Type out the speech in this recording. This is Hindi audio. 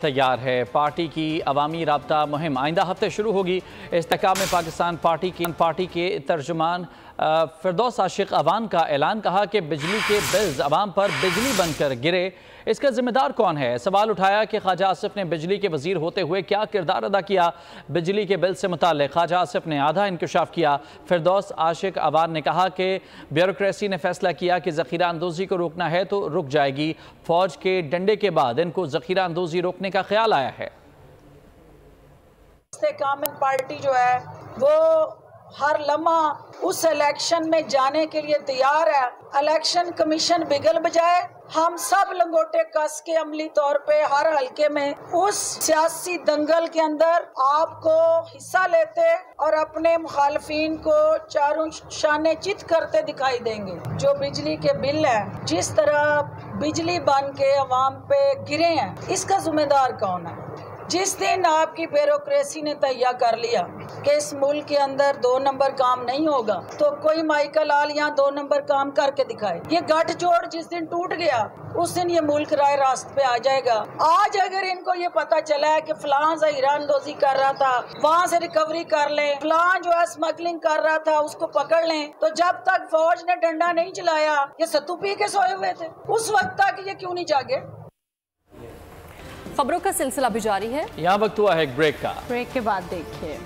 तैयार है। पार्टी की अवामी राब्ता मुहिम आइंदा हफ्ते शुरू होगी। इस्तेहकाम पाकिस्तान पार्टी के तर्जुमान फिरदौस आशिक अवान का ऐलान, कहा कि बिजली के बिल्स अवाम पर बिजली बनकर गिरे, इसका जिम्मेदार कौन है। सवाल उठाया कि ख्वाजा आसिफ ने बिजली के वजीर होते हुए क्या किरदार अदा किया। बिजली के बिल से मुताल्लिक ख्वाजा आसिफ ने आधा इंकशाफ किया। फिरदौस आशिक अवान ने कहा कि ब्यूरोक्रेसी ने फैसला किया कि ज़ख़ीरा अंदोज़ी को रोकना है तो रुक जाएगी। फौज के डंडे के बाद इनको ज़ख़ीरा अंदोज़ी रोकने का ख्याल आया है। इस्तेहकाम पार्टी जो है वो हर लम्हा उस इलेक्शन में जाने के लिए तैयार है। इलेक्शन कमीशन बिगल बजाए, हम सब लंगोटे कस के अमली तौर पे हर हलके में उस सियासी दंगल के अंदर आपको हिस्सा लेते और अपने मुखालफीन को चारों शाने चित करते दिखाई देंगे। जो बिजली के बिल है, जिस तरह बिजली बन के अवाम पे गिरे हैं, इसका जिम्मेदार कौन है। जिस दिन आपकी ब्यूरोक्रेसी ने तैयार कर लिया कि इस मुल्क के अंदर 2 नंबर काम नहीं होगा, तो कोई माइकल आल यहाँ 2 नंबर काम करके दिखाए। ये गठजोड़ जिस दिन टूट गया, उस दिन ये मुल्क राय रास्त पे आ जाएगा। आज अगर इनको ये पता चला है कि फलां ज़ख़ीरा अंदोज़ी कर रहा था, वहाँ से रिकवरी कर लें, फलां जो है स्मगलिंग कर रहा था उसको पकड़ लें, तो जब तक फौज ने डंडा नहीं चलाया ये सत्तू पी के सोए हुए थे। उस वक्त तक ये क्यों नहीं जागे। खबरों का सिलसिला भी जारी है। यहाँ वक्त हुआ है एक ब्रेक का। ब्रेक के बाद देखिए।